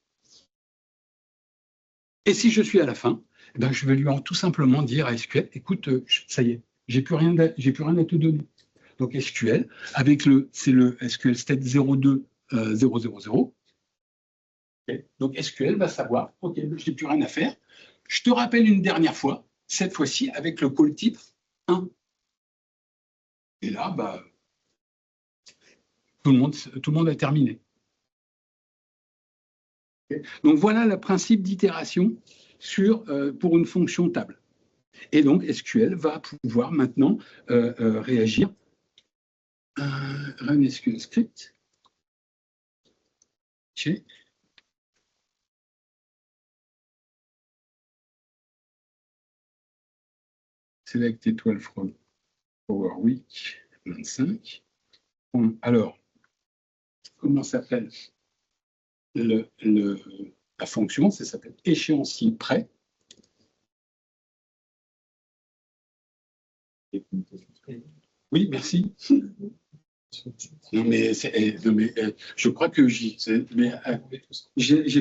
Et si je suis à la fin, eh ben, je vais lui tout simplement dire à SQL, écoute, ça y est, j'ai plus rien à te donner. Donc SQL, c'est le SQL state 02000. Okay. Donc SQL va savoir, ok, je n'ai plus rien à faire. Je te rappelle une dernière fois, cette fois-ci avec le call type 1. Et là, bah, tout le monde a terminé. Okay. Donc voilà le principe d'itération pour une fonction table. Et donc SQL va pouvoir maintenant réagir. Run SQL script. Okay. Select étoile from Power Week 25. Bon, alors, comment s'appelle la fonction? Ça s'appelle échéancier prêt. Oui, merci. Non, mais je crois que j'ai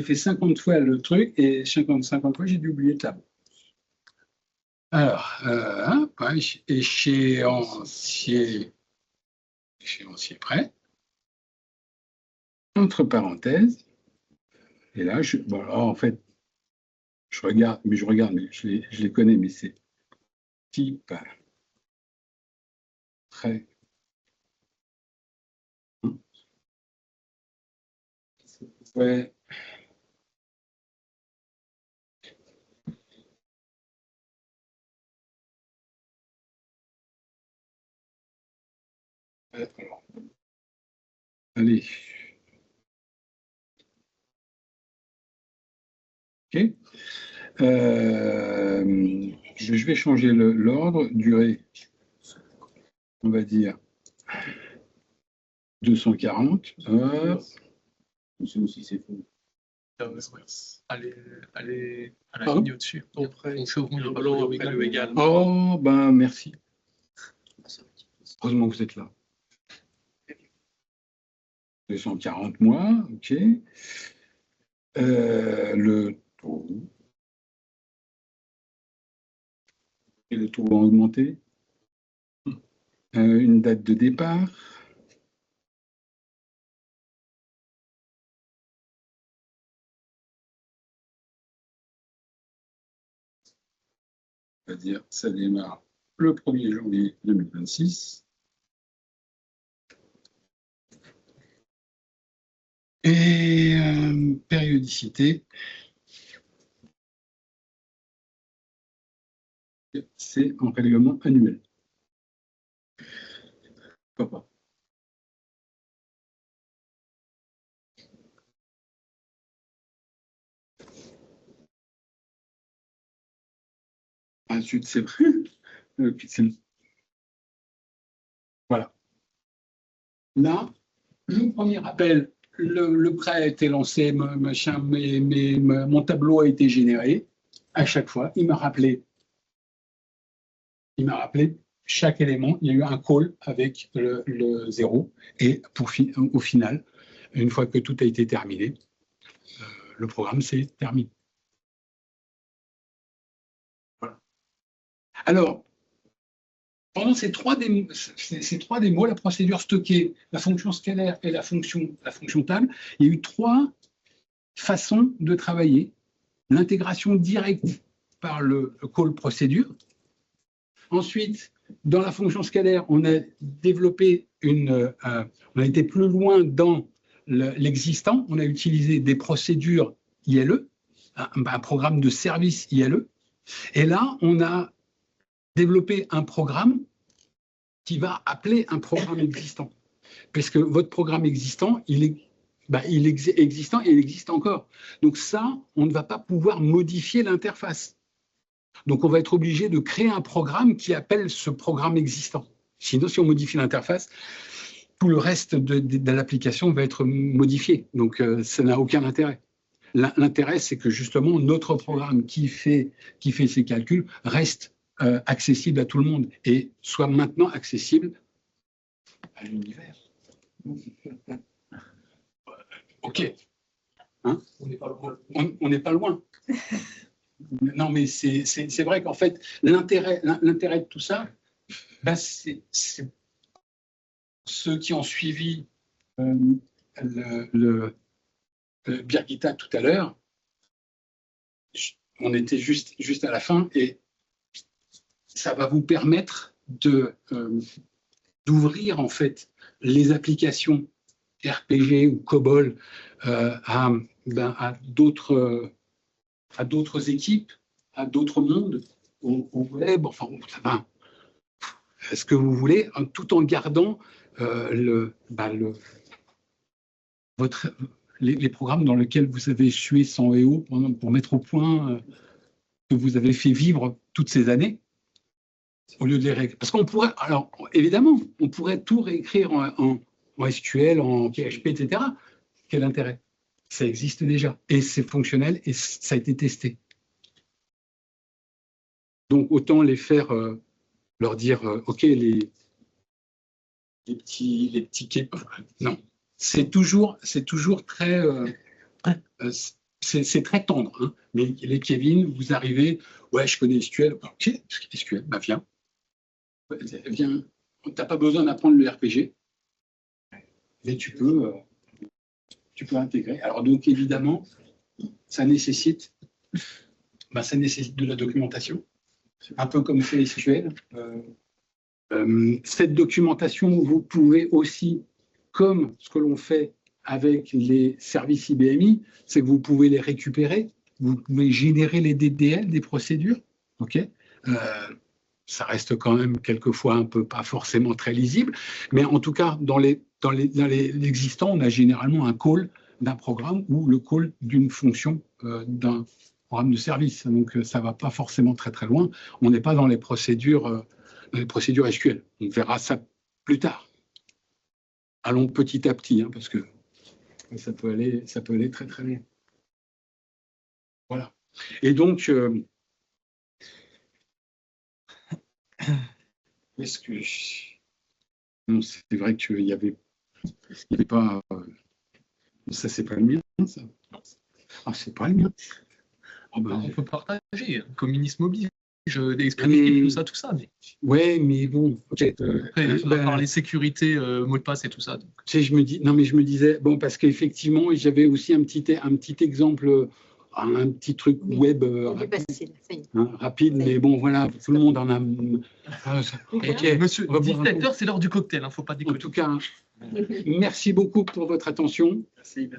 fait 50 fois le truc et 50 fois, j'ai dû oublier le tableau. Alors, échéancier prêt, entre parenthèses, et là, en fait, je regarde, mais je les connais, mais c'est type prêt. Ouais. Alors. Allez. OK. Je vais changer l'ordre, durée, on va dire 240 heures. C'est aussi c'est faux. Allez à la ligne au-dessus. Après le égal. Oh, ben merci. Heureusement que vous êtes là. 240 mois, ok. Le taux. Et le taux va augmenter. Une date de départ. On va dire ça démarre le 1er janvier 2026. Et périodicité, c'est en règlement annuel. Pourquoi pas? Ensuite, c'est vrai. Voilà. Là, le premier appel, le prêt a été lancé, machin, mon tableau a été généré. À chaque fois, il m'a rappelé chaque élément. Il y a eu un call avec le 0. Et au final, une fois que tout a été terminé, le programme s'est terminé. Voilà. Alors, pendant ces trois démos, la procédure stockée, la fonction scalaire et la fonction table, il y a eu 3 façons de travailler. L'intégration directe par le call procédure. Ensuite, dans la fonction scalaire, on a développé on a été plus loin dans l'existant. On a utilisé des procédures ILE, un programme de service ILE. Et là, on a développer un programme qui va appeler un programme existant. Parce que votre programme existant, il est existant et il existe encore. Donc ça, on ne va pas pouvoir modifier l'interface. Donc on va être obligé de créer un programme qui appelle ce programme existant. Sinon, si on modifie l'interface, tout le reste de l'application va être modifié. Donc ça n'a aucun intérêt. L'intérêt, c'est que justement, notre programme qui fait ces calculs reste accessible à tout le monde et soit maintenant accessible à l'univers. Ok. Hein, on n'est pas loin. Non, mais c'est vrai qu'en fait, l'intérêt de tout ça, ben, c'est ceux qui ont suivi le Birgitta tout à l'heure. On était juste à la fin et ça va vous permettre d'ouvrir en fait les applications RPG ou COBOL à d'autres équipes, à d'autres mondes, au web, enfin, ce que vous voulez, tout en gardant les programmes dans lesquels vous avez sué sang et eau pour mettre au point que vous avez fait vivre toutes ces années, au lieu de les réécrire. Parce qu'on pourrait, alors évidemment, on pourrait tout réécrire en SQL, en PHP, etc. Quel intérêt? Ça existe déjà et c'est fonctionnel et ça a été testé. Donc autant les faire, leur dire, ok, les petits non, c'est toujours très, c'est très tendre. Hein. Mais les Kevin, vous arrivez, ouais, je connais SQL, ok, SQL, bah viens, t'as pas besoin d'apprendre le RPG, mais tu peux intégrer. Alors donc évidemment, ça nécessite de la documentation, un peu comme fait SQL. Cette documentation, vous pouvez aussi, comme ce que l'on fait avec les services IBMI, c'est que vous pouvez les récupérer, vous pouvez générer les DDL, des procédures, ok. Ça reste quand même quelquefois un peu pas forcément très lisible, mais en tout cas, dans l'existant, on a généralement un call d'un programme ou le call d'une fonction d'un programme de service. Donc, ça ne va pas forcément très très loin. On n'est pas dans les procédures SQL. On verra ça plus tard. Allons petit à petit, hein, parce que ça peut aller très très bien. Voilà. Et donc, est-ce que non, c'est vrai qu'il n'y avait pas. Ça, c'est pas le mien, ça. Ah, c'est pas le mien. Oh ben, on peut partager. Communisme oblige. Expliquer tout ça. Mais... Ouais, mais bon. Okay, après, on va parler sécurité, mot de passe et tout ça. Donc. Tu sais, je me disais, bon, parce qu'effectivement, j'avais aussi un petit exemple, un petit truc web rapide, mais bon, voilà, tout le monde en a. Okay. Monsieur, 17h, c'est l'heure du cocktail, hein, faut pas déconner. En tout cas, merci beaucoup pour votre attention. Merci.